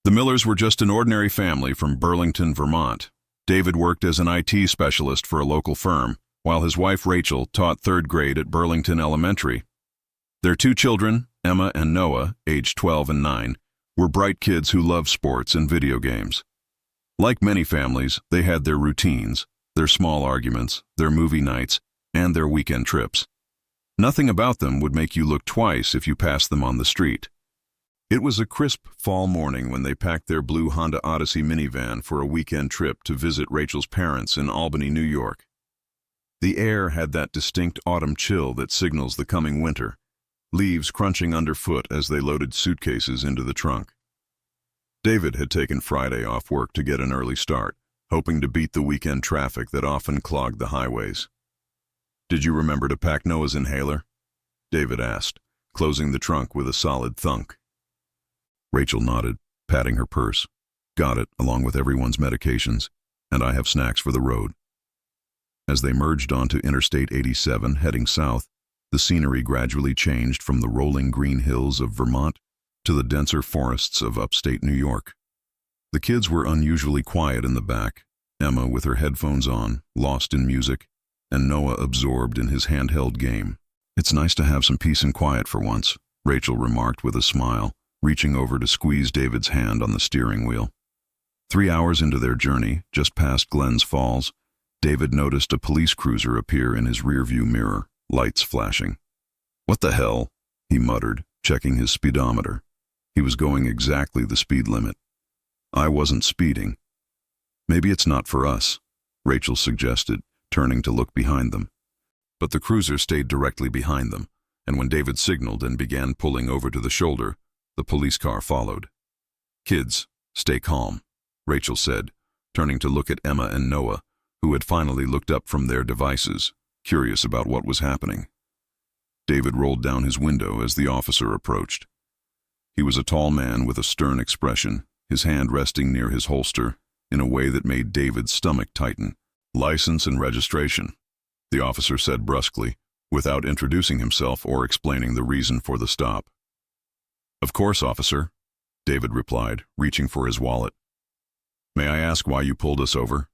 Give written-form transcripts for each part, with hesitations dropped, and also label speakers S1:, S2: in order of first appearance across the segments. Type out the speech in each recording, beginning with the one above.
S1: The Millers were just an ordinary family from Burlington, Vermont. David worked as an IT specialist for a local firm, while his wife Rachel taught third grade at Burlington Elementary. Their two children, Emma and Noah, aged 12 and 9, were bright kids who loved sports and video games. Like many families, they had their routines, their small arguments, their movie nights, and their weekend trips. Nothing about them would make you look twice if you passed them on the street. It was a crisp fall morning when they packed their blue Honda Odyssey minivan for a weekend trip to visit Rachel's parents in Albany, New York. The air had that distinct autumn chill that signals the coming winter, leaves crunching underfoot as they loaded suitcases into the trunk. David had taken Friday off work to get an early start, hoping to beat the weekend traffic that often clogged the highways. "Did you remember to pack Noah's inhaler?" David asked, closing the trunk with a solid thunk. Rachel nodded, patting her purse. "Got it, along with everyone's medications, and I have snacks for the road." As they merged onto Interstate 87, heading south, the scenery gradually changed from the rolling green hills of Vermont to the denser forests of upstate New York. The kids were unusually quiet in the back, Emma with her headphones on, lost in music, and Noah absorbed in his handheld game. "It's nice to have some peace and quiet for once," Rachel remarked with a smile, reaching over to squeeze David's hand on the steering wheel. 3 hours into their journey, just past Glens Falls, David noticed a police cruiser appear in his rearview mirror, lights flashing. "What the hell?" he muttered, checking his speedometer. He was going exactly the speed limit. "I wasn't speeding." "Maybe it's not for us," Rachel suggested, turning to look behind them. But the cruiser stayed directly behind them, and when David signaled and began pulling over to the shoulder, the police car followed. "Kids, stay calm," Rachel said, turning to look at Emma and Noah, who had finally looked up from their devices, curious about what was happening. David rolled down his window as the officer approached. He was a tall man with a stern expression, his hand resting near his holster in a way that made David's stomach tighten. "License and registration," the officer said brusquely, without introducing himself or explaining the reason for the stop. "Of course, officer," David replied, reaching for his wallet. "May I ask why you pulled us over?"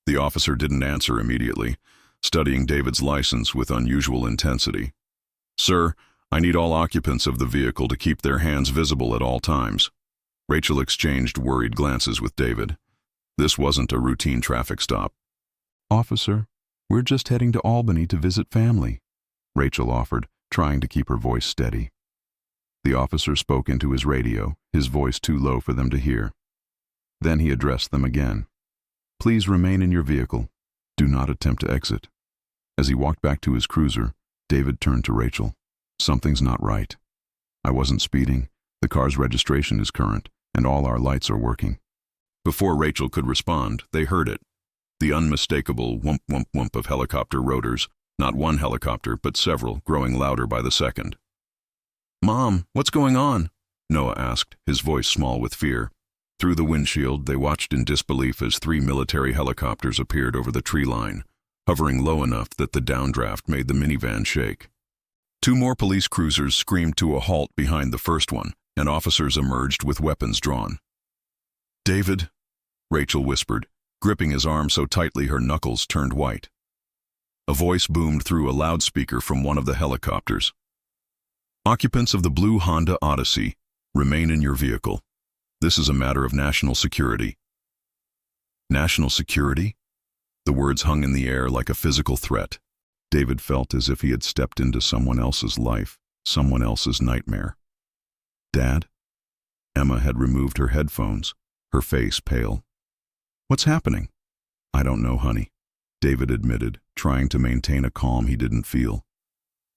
S1: The officer didn't answer immediately, studying David's license with unusual intensity. "Sir, I need all occupants of the vehicle to keep their hands visible at all times." Rachel exchanged worried glances with David. This wasn't a routine traffic stop. "Officer, we're just heading to Albany to visit family," Rachel offered, trying to keep her voice steady. The officer spoke into his radio, his voice too low for them to hear. Then he addressed them again. "Please remain in your vehicle. Do not attempt to exit." As he walked back to his cruiser, David turned to Rachel. "Something's not right. I wasn't speeding. The car's registration is current, and all our lights are working." Before Rachel could respond, they heard it. The unmistakable whump whump whump of helicopter rotors, not one helicopter, but several, growing louder by the second. "Mom, what's going on?" Noah asked, his voice small with fear. Through the windshield, they watched in disbelief as 3 military helicopters appeared over the tree line, hovering low enough that the downdraft made the minivan shake. 2 more police cruisers screamed to a halt behind the first one, and officers emerged with weapons drawn. "David," Rachel whispered, gripping his arm so tightly her knuckles turned white. A voice boomed through a loudspeaker from one of the helicopters. "Occupants of the blue Honda Odyssey, remain in your vehicle. This is a matter of national security." National security? The words hung in the air like a physical threat. David felt as if he had stepped into someone else's life, someone else's nightmare. "Dad?" Emma had removed her headphones, her face pale. "What's happening?" "I don't know, honey," David admitted, trying to maintain a calm he didn't feel.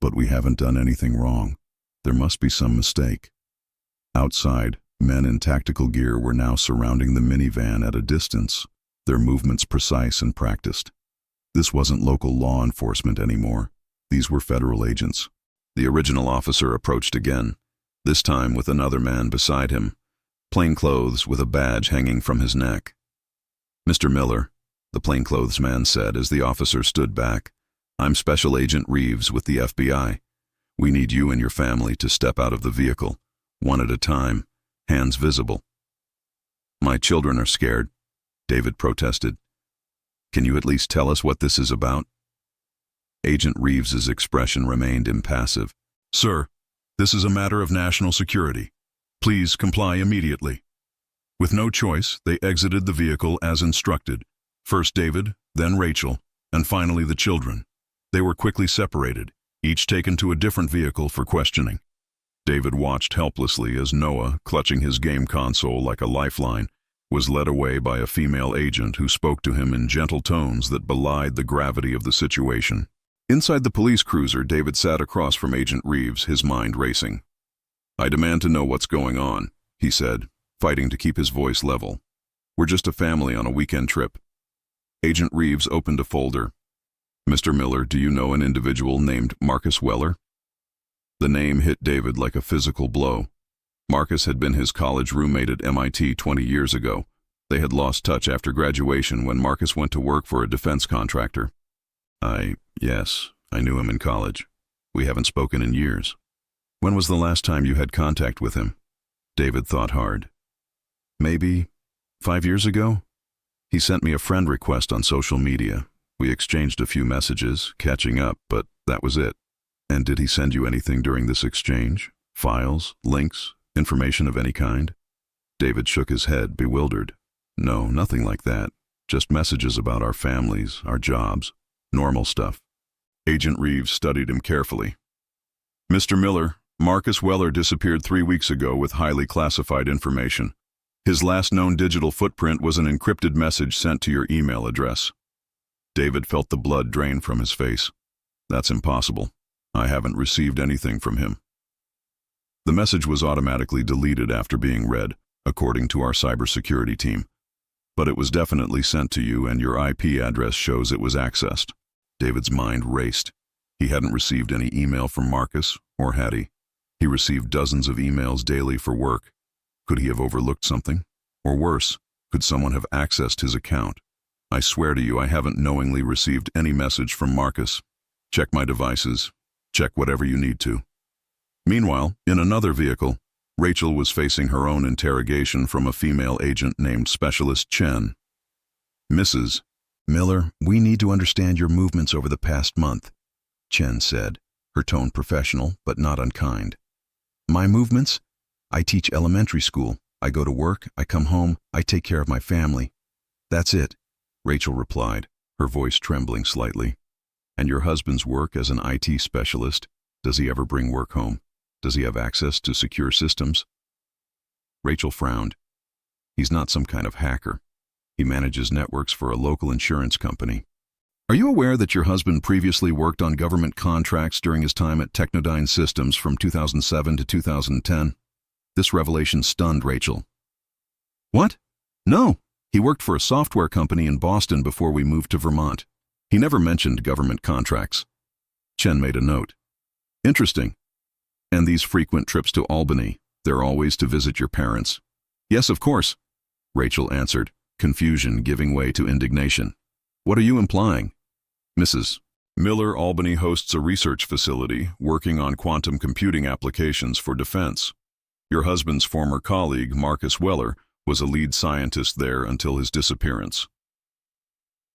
S1: "But we haven't done anything wrong. There must be some mistake." Outside, men in tactical gear were now surrounding the minivan at a distance, their movements precise and practiced. This wasn't local law enforcement anymore. These were federal agents. The original officer approached again, this time with another man beside him, plainclothes with a badge hanging from his neck. "Mr. Miller," the plainclothes man said as the officer stood back, "I'm Special Agent Reeves with the FBI. We need you and your family to step out of the vehicle, one at a time, hands visible." My children are scared, David protested. Can you at least tell us what this is about? Agent Reeves's expression remained impassive. Sir, this is a matter of national security. Please comply immediately. With no choice, they exited the vehicle as instructed. First David, then Rachel, and finally the children. They were quickly separated, each taken to a different vehicle for questioning. David watched helplessly as Noah, clutching his game console like a lifeline, was led away by a female agent who spoke to him in gentle tones that belied the gravity of the situation. Inside the police cruiser, David sat across from Agent Reeves, his mind racing. I demand to know what's going on, he said, fighting to keep his voice level. We're just a family on a weekend trip. Agent Reeves opened a folder. Mr. Miller, do you know an individual named Marcus Weller? The name hit David like a physical blow. Marcus had been his college roommate at MIT 20 years ago. They had lost touch after graduation when Marcus went to work for a defense contractor. Yes, I knew him in college. We haven't spoken in years. When was the last time you had contact with him? David thought hard. Maybe 5 years ago? He sent me a friend request on social media. We exchanged a few messages, catching up, but that was it. And did he send you anything during this exchange? Files, links, information of any kind? David shook his head, bewildered. No, nothing like that. Just messages about our families, our jobs, normal stuff. Agent Reeves studied him carefully. Mr. Miller, Marcus Weller disappeared 3 weeks ago with highly classified information. His last known digital footprint was an encrypted message sent to your email address. David felt the blood drain from his face. That's impossible. I haven't received anything from him. The message was automatically deleted after being read, according to our cybersecurity team. But it was definitely sent to you, and your IP address shows it was accessed. David's mind raced. He hadn't received any email from Marcus, or had he? He received dozens of emails daily for work. Could he have overlooked something? Or worse, could someone have accessed his account? I swear to you, I haven't knowingly received any message from Marcus. Check my devices. Check whatever you need to. Meanwhile, in another vehicle, Rachel was facing her own interrogation from a female agent named Specialist Chen. Mrs. Miller, we need to understand your movements over the past month, Chen said, her tone professional but not unkind. My movements? I teach elementary school. I go to work, I come home, I take care of my family. That's it, Rachel replied, her voice trembling slightly. And your husband's work as an IT specialist? Does he ever bring work home? Does he have access to secure systems? Rachel frowned. He's not some kind of hacker. He manages networks for a local insurance company. Are you aware that your husband previously worked on government contracts during his time at Technodyne Systems from 2007 to 2010? This revelation stunned Rachel. What? No, he worked for a software company in Boston before we moved to Vermont. He never mentioned government contracts. Chen made a note. Interesting. And these frequent trips to Albany, they're always to visit your parents? Yes, of course, Rachel answered, confusion giving way to indignation. What are you implying? Mrs. Miller, Albany hosts a research facility working on quantum computing applications for defense. Your husband's former colleague, Marcus Weller, was a lead scientist there until his disappearance.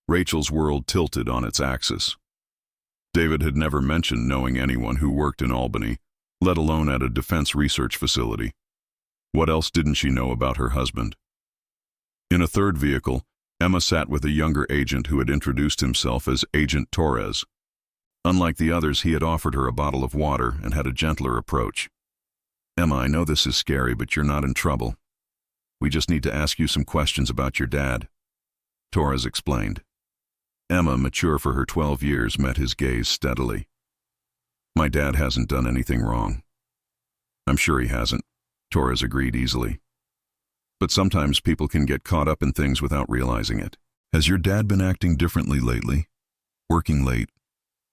S1: Rachel's world tilted on its axis. David had never mentioned knowing anyone who worked in Albany, let alone at a defense research facility. What else didn't she know about her husband? In a third vehicle, Emma sat with a younger agent who had introduced himself as Agent Torres. Unlike the others, he had offered her a bottle of water and had a gentler approach. Emma, I know this is scary, but you're not in trouble. We just need to ask you some questions about your dad, Torres explained. Emma, mature for her 12 years, met his gaze steadily. My dad hasn't done anything wrong. I'm sure he hasn't, Torres agreed easily. But sometimes people can get caught up in things without realizing it. Has your dad been acting differently lately? Working late?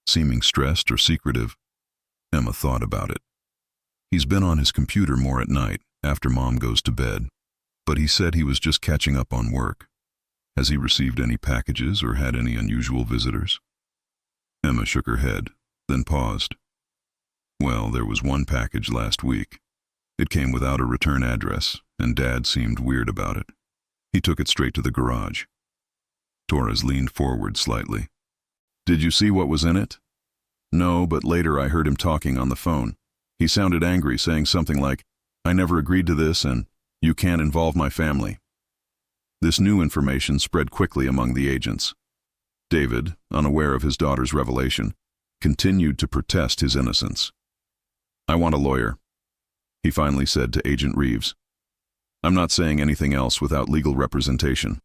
S1: Seeming stressed or secretive? Emma thought about it. He's been on his computer more at night, after Mom goes to bed. But he said he was just catching up on work. Has he received any packages or had any unusual visitors? Emma shook her head, then paused. Well, there was one package last week. It came without a return address, and Dad seemed weird about it. He took it straight to the garage. Torres leaned forward slightly. Did you see what was in it? No, but later I heard him talking on the phone. He sounded angry, saying something like, I never agreed to this and you can't involve my family. This new information spread quickly among the agents. David, unaware of his daughter's revelation, continued to protest his innocence. I want a lawyer, he finally said to Agent Reeves. I'm not saying anything else without legal representation.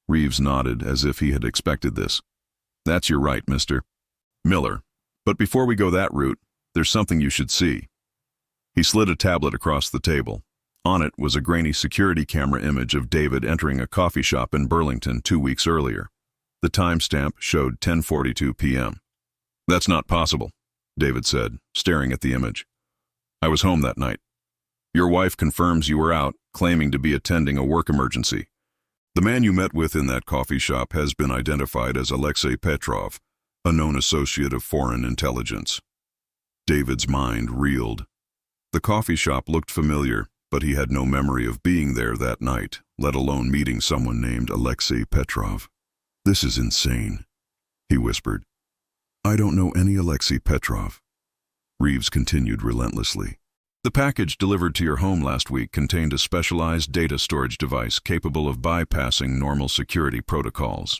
S1: Reeves nodded as if he had expected this. That's your right, Mr. Miller. But before we go that route, there's something you should see. He slid a tablet across the table. On it was a grainy security camera image of David entering a coffee shop in Burlington 2 weeks earlier. The timestamp showed 10:42 p.m. That's not possible, David said, staring at the image. I was home that night. Your wife confirms you were out, claiming to be attending a work emergency. The man you met with in that coffee shop has been identified as Alexei Petrov, a known associate of foreign intelligence. David's mind reeled. The coffee shop looked familiar, but he had no memory of being there that night, let alone meeting someone named Alexei Petrov. This is insane, he whispered. I don't know any Alexei Petrov. Reeves continued relentlessly. The package delivered to your home last week contained a specialized data storage device capable of bypassing normal security protocols.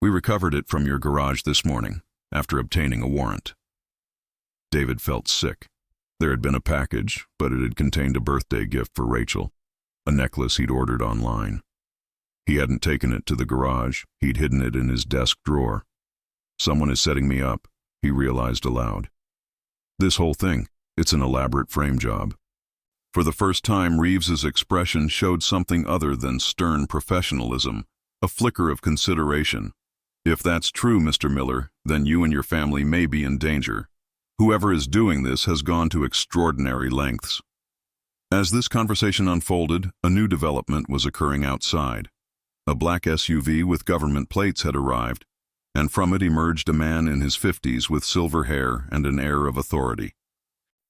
S1: We recovered it from your garage this morning, after obtaining a warrant. David felt sick. There had been a package, but it had contained a birthday gift for Rachel, a necklace he'd ordered online. He hadn't taken it to the garage, he'd hidden it in his desk drawer. Someone is setting me up, he realized aloud. This whole thing, it's an elaborate frame job. For the first time, Reeves's expression showed something other than stern professionalism, a flicker of consideration. If that's true, Mr. Miller, then you and your family may be in danger. Whoever is doing this has gone to extraordinary lengths. As this conversation unfolded, a new development was occurring outside. A black SUV with government plates had arrived, and from it emerged a man in his 50s with silver hair and an air of authority.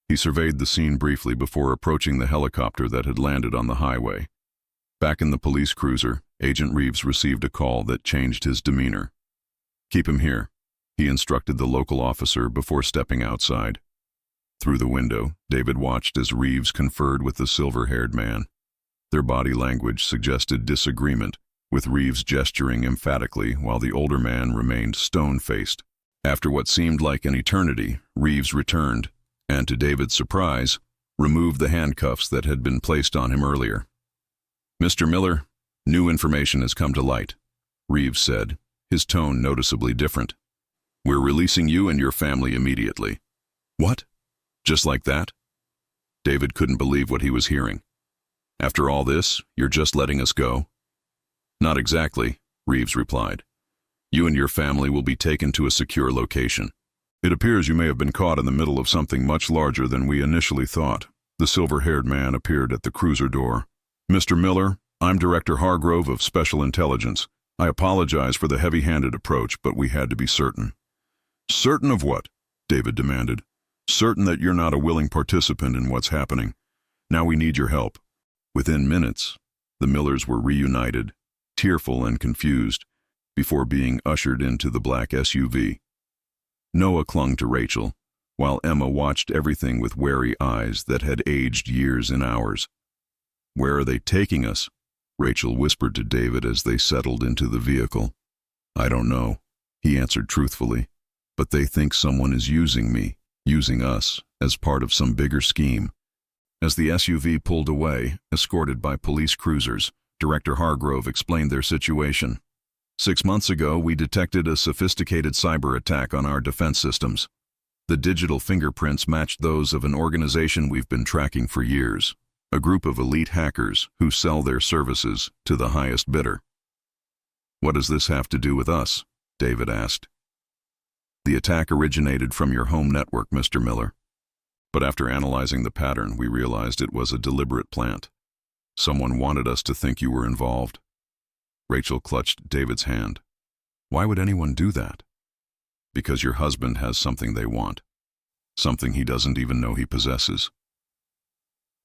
S1: He surveyed the scene briefly before approaching the helicopter that had landed on the highway. Back in the police cruiser, Agent Reeves received a call that changed his demeanor. Keep him here, he instructed the local officer before stepping outside. Through the window, David watched as Reeves conferred with the silver-haired man. Their body language suggested disagreement, with Reeves gesturing emphatically while the older man remained stone-faced. After what seemed like an eternity, Reeves returned, and to David's surprise, removed the handcuffs that had been placed on him earlier. Mr. Miller, new information has come to light, Reeves said, his tone noticeably different. We're releasing you and your family immediately. What? Just like that? David couldn't believe what he was hearing. After all this, you're just letting us go? Not exactly, Reeves replied. You and your family will be taken to a secure location. It appears you may have been caught in the middle of something much larger than we initially thought. The silver-haired man appeared at the cruiser door. Mr. Miller, I'm Director Hargrove of Special Intelligence. I apologize for the heavy-handed approach, but we had to be certain. Certain of what? David demanded. Certain that you're not a willing participant in what's happening. Now we need your help. Within minutes, the Millers were reunited, tearful and confused, before being ushered into the black SUV. Noah clung to Rachel, while Emma watched everything with wary eyes that had aged years in hours. Where are they taking us? Rachel whispered to David as they settled into the vehicle. I don't know, he answered truthfully, but they think someone is using me, using us, as part of some bigger scheme. As the SUV pulled away, escorted by police cruisers, Director Hargrove explained their situation. 6 months ago, we detected a sophisticated cyber attack on our defense systems. The digital fingerprints matched those of an organization we've been tracking for years, a group of elite hackers who sell their services to the highest bidder. What does this have to do with us? David asked. The attack originated from your home network, Mr. Miller. But after analyzing the pattern, we realized it was a deliberate plant. Someone wanted us to think you were involved. Rachel clutched David's hand. Why would anyone do that? Because your husband has something they want. Something he doesn't even know he possesses.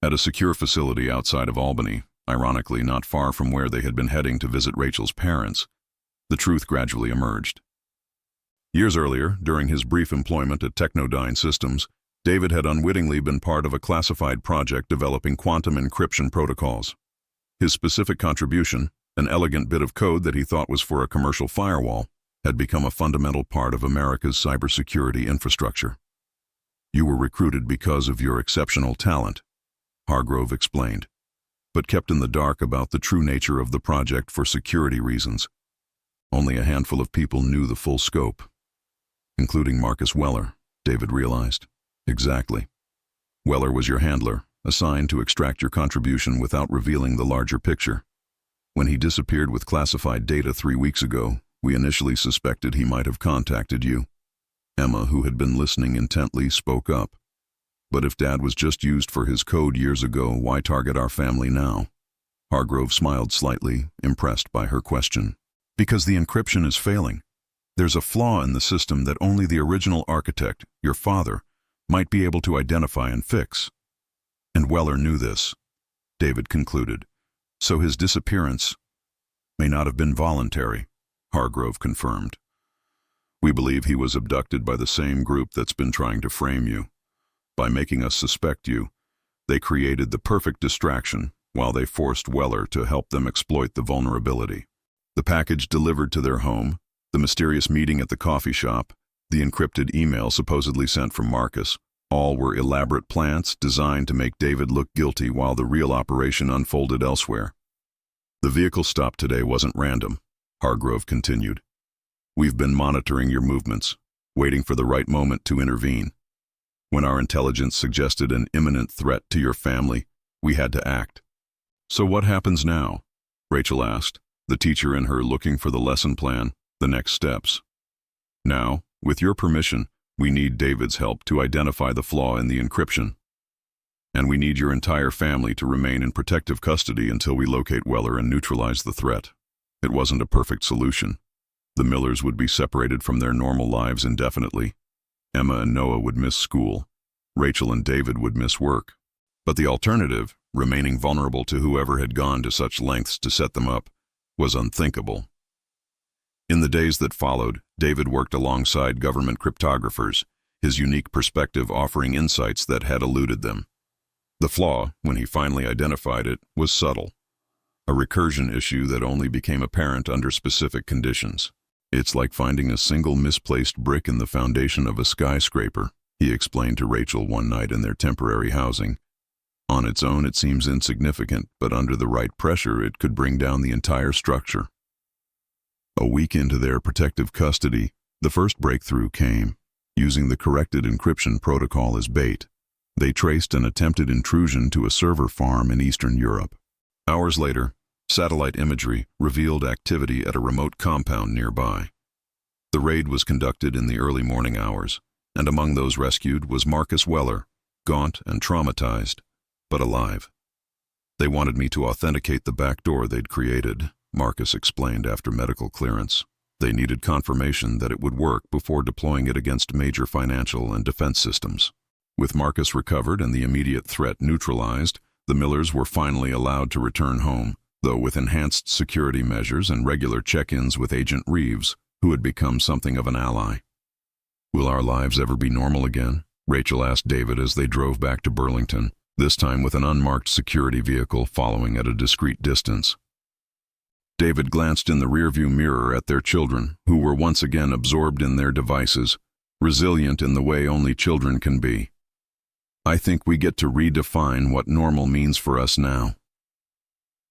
S1: At a secure facility outside of Albany, ironically not far from where they had been heading to visit Rachel's parents, the truth gradually emerged. Years earlier, during his brief employment at Technodyne Systems, David had unwittingly been part of a classified project developing quantum encryption protocols. His specific contribution, an elegant bit of code that he thought was for a commercial firewall, had become a fundamental part of America's cybersecurity infrastructure. "You were recruited because of your exceptional talent," Hargrove explained, but kept in the dark about the true nature of the project for security reasons. Only a handful of people knew the full scope, including Marcus Weller, David realized. Exactly. Weller was your handler, assigned to extract your contribution without revealing the larger picture. When he disappeared with classified data 3 weeks ago, we initially suspected he might have contacted you. Emma, who had been listening intently, spoke up. "But if Dad was just used for his code years ago, why target our family now?" Hargrove smiled slightly, impressed by her question. "Because the encryption is failing. There's a flaw in the system that only the original architect, your father, might be able to identify and fix. And Weller knew this," David concluded. "So his disappearance may not have been voluntary," Hargrove confirmed. "We believe he was abducted by the same group that's been trying to frame you. By making us suspect you, they created the perfect distraction while they forced Weller to help them exploit the vulnerability. The package delivered to their home, the mysterious meeting at the coffee shop, the encrypted email supposedly sent from Marcus, all were elaborate plans designed to make David look guilty while the real operation unfolded elsewhere. The vehicle stop today wasn't random," Hargrove continued. "We've been monitoring your movements, waiting for the right moment to intervene. When our intelligence suggested an imminent threat to your family, we had to act." "So what happens now?" Rachel asked, the teacher in her looking for the lesson plan, the next steps. "Now, with your permission, we need David's help to identify the flaw in the encryption. And we need your entire family to remain in protective custody until we locate Weller and neutralize the threat." It wasn't a perfect solution. The Millers would be separated from their normal lives indefinitely. Emma and Noah would miss school. Rachel and David would miss work. But the alternative, remaining vulnerable to whoever had gone to such lengths to set them up, was unthinkable. In the days that followed, David worked alongside government cryptographers, his unique perspective offering insights that had eluded them. The flaw, when he finally identified it, was subtle. A recursion issue that only became apparent under specific conditions. "It's like finding a single misplaced brick in the foundation of a skyscraper," he explained to Rachel one night in their temporary housing. "On its own it seems insignificant, but under the right pressure it could bring down the entire structure." A week into their protective custody, the first breakthrough came. Using the corrected encryption protocol as bait, they traced an attempted intrusion to a server farm in Eastern Europe. Hours later, satellite imagery revealed activity at a remote compound nearby. The raid was conducted in the early morning hours, and among those rescued was Marcus Weller, gaunt and traumatized, but alive. "They wanted me to authenticate the backdoor they'd created," Marcus explained after medical clearance. "They needed confirmation that it would work before deploying it against major financial and defense systems." With Marcus recovered and the immediate threat neutralized, the Millers were finally allowed to return home, though with enhanced security measures and regular check-ins with Agent Reeves, who had become something of an ally. "Will our lives ever be normal again?" Rachel asked David as they drove back to Burlington, this time with an unmarked security vehicle following at a discreet distance. David glanced in the rearview mirror at their children, who were once again absorbed in their devices, resilient in the way only children can be. "I think we get to redefine what normal means for us now."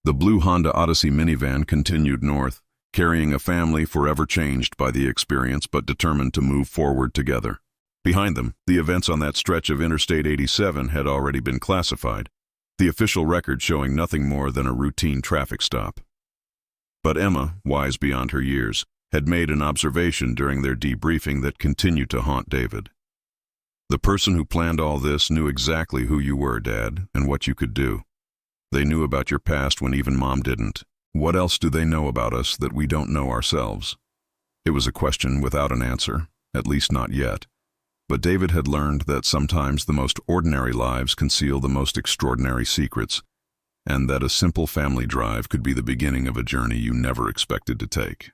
S1: The blue Honda Odyssey minivan continued north, carrying a family forever changed by the experience but determined to move forward together. Behind them, the events on that stretch of Interstate 87 had already been classified, the official record showing nothing more than a routine traffic stop. But Emma, wise beyond her years, had made an observation during their debriefing that continued to haunt David. "The person who planned all this knew exactly who you were, Dad, and what you could do. They knew about your past when even Mom didn't. What else do they know about us that we don't know ourselves?" It was a question without an answer, at least not yet. But David had learned that sometimes the most ordinary lives conceal the most extraordinary secrets, and that a simple family drive could be the beginning of a journey you never expected to take.